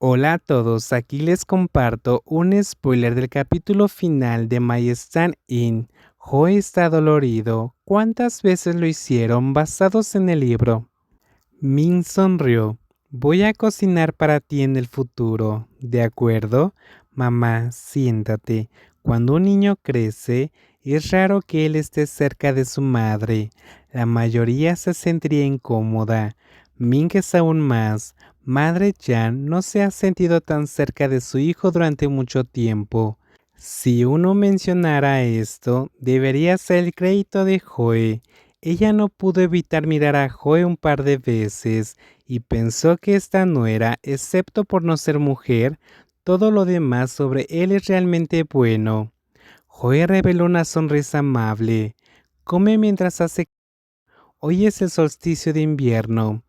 Hola a todos, aquí les comparto un spoiler del capítulo final de My Stand In. Joe está dolorido. ¿Cuántas veces lo hicieron basados en el libro? Min sonrió. Voy a cocinar para ti en el futuro, ¿de acuerdo? Mamá, siéntate. Cuando un niño crece, es raro que él esté cerca de su madre. La mayoría se sentiría incómoda. Ming es aún más. Madre Jan no se ha sentido tan cerca de su hijo durante mucho tiempo. Si uno mencionara esto, debería ser el crédito de Joe. Ella no pudo evitar mirar a Joe un par de veces y pensó que esta no era, excepto por no ser mujer, todo lo demás sobre él es realmente bueno. Joe reveló una sonrisa amable. Come mientras hace... Hoy es el solsticio de invierno.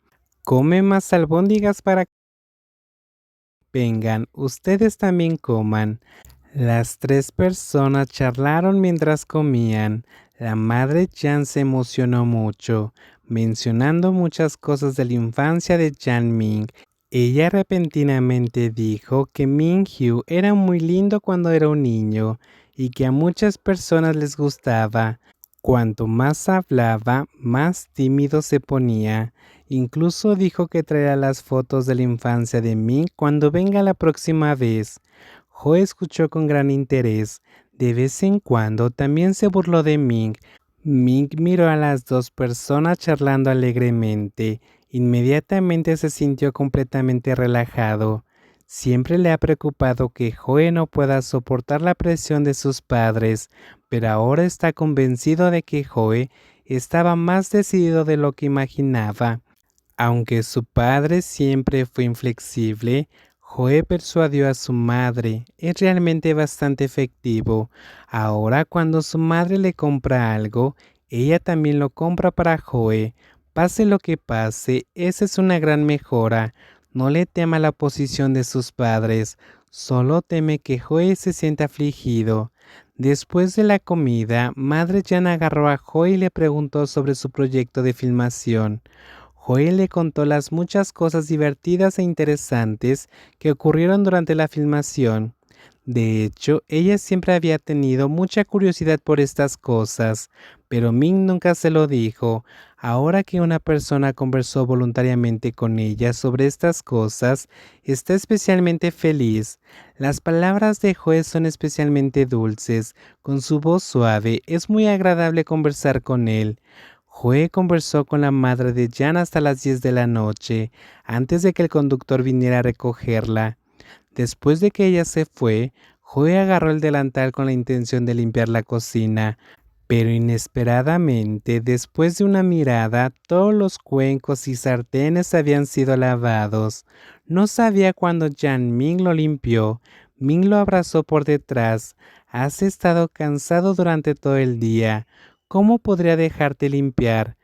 Come más albóndigas para que vengan. Ustedes también coman. Las tres personas charlaron mientras comían. La madre Jan se emocionó mucho, mencionando muchas cosas de la infancia de Jan Ming. Ella repentinamente dijo que Ming Hyu era muy lindo cuando era un niño y que a muchas personas les gustaba. Cuanto más hablaba, más tímido se ponía. Incluso dijo que traerá las fotos de la infancia de Ming cuando venga la próxima vez. Joe escuchó con gran interés. De vez en cuando también se burló de Ming. Ming miró a las dos personas charlando alegremente. Inmediatamente se sintió completamente relajado. Siempre le ha preocupado que Joe no pueda soportar la presión de sus padres, pero ahora está convencido de que Joe estaba más decidido de lo que imaginaba. Aunque su padre siempre fue inflexible, Joe persuadió a su madre. Es realmente bastante efectivo. Ahora cuando su madre le compra algo, ella también lo compra para Joe. Pase lo que pase, esa es una gran mejora. No le tema la posición de sus padres, solo teme que Joe se sienta afligido. Después de la comida, Madre Jan agarró a Joe y le preguntó sobre su proyecto de filmación. Joel le contó las muchas cosas divertidas e interesantes que ocurrieron durante la filmación. De hecho, ella siempre había tenido mucha curiosidad por estas cosas, pero Ming nunca se lo dijo. Ahora que una persona conversó voluntariamente con ella sobre estas cosas, está especialmente feliz. Las palabras de Joe son especialmente dulces. Con su voz suave, es muy agradable conversar con él. Joe conversó con la madre de Jan hasta las 10 de la noche, antes de que el conductor viniera a recogerla. Después de que ella se fue, Joe agarró el delantal con la intención de limpiar la cocina, pero inesperadamente, después de una mirada, todos los cuencos y sartenes habían sido lavados. No sabía cuándo Jan Ming lo limpió. Ming lo abrazó por detrás. Has estado cansado durante todo el día. ¿Cómo podría dejarte limpiar?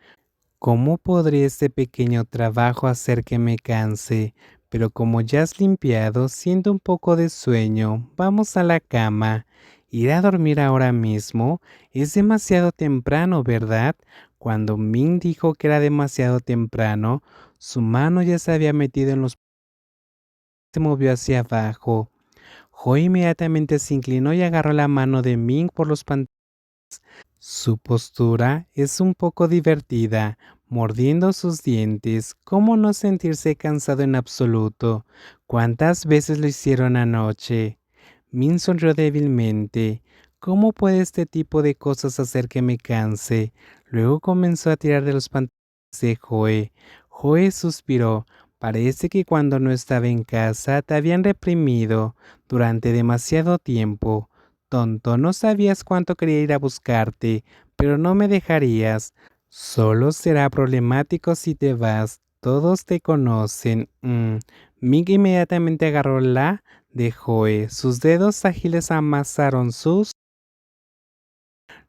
¿Cómo podría este pequeño trabajo hacer que me canse? Pero como ya has limpiado, siento un poco de sueño. Vamos a la cama. ¿Ir a dormir ahora mismo? Es demasiado temprano, ¿verdad? Cuando Ming dijo que era demasiado temprano, su mano ya se había metido en los... Se movió hacia abajo. Joe inmediatamente se inclinó y agarró la mano de Ming por los pantalones. Su postura es un poco divertida, mordiendo sus dientes. ¿Cómo no sentirse cansado en absoluto? ¿Cuántas veces lo hicieron anoche? Min sonrió débilmente. ¿Cómo puede este tipo de cosas hacer que me canse? Luego comenzó a tirar de los pantalones de Joe. Joe suspiró. Parece que cuando no estaba en casa te habían reprimido durante demasiado tiempo. Tonto, no sabías cuánto quería ir a buscarte, pero no me dejarías. Solo será problemático si te vas. Todos te conocen. Mick inmediatamente agarró la de Joe. Sus dedos ágiles amasaron sus...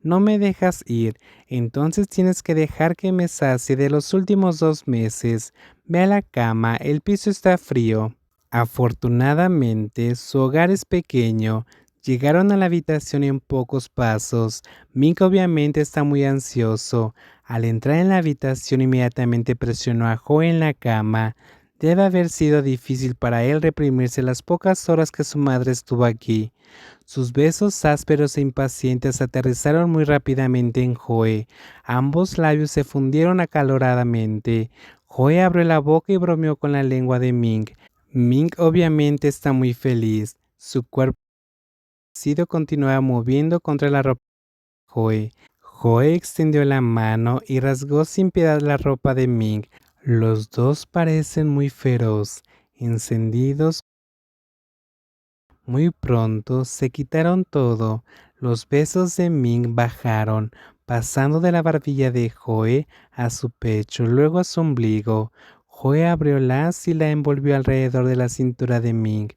No me dejas ir. Entonces tienes que dejar que me sacie de los últimos 2 meses. Ve a la cama, el piso está frío. Afortunadamente, su hogar es pequeño. Llegaron a la habitación en pocos pasos. Mick obviamente está muy ansioso. Al entrar en la habitación inmediatamente presionó a Joe en la cama. Debe haber sido difícil para él reprimirse las pocas horas que su madre estuvo aquí. Sus besos ásperos e impacientes aterrizaron muy rápidamente en Joe. Ambos labios se fundieron acaloradamente. Joe abrió la boca y bromeó con la lengua de Ming. Ming obviamente está muy feliz. Su cuerpo enloquecido continuaba moviendo contra la ropa de Joe. Joe extendió la mano y rasgó sin piedad la ropa de Ming. Los dos parecen muy feroz, encendidos. Muy pronto se quitaron todo. Los besos de Ming bajaron, pasando de la barbilla de Joe a su pecho, luego a su ombligo. Joe abrió las y la envolvió alrededor de la cintura de Ming.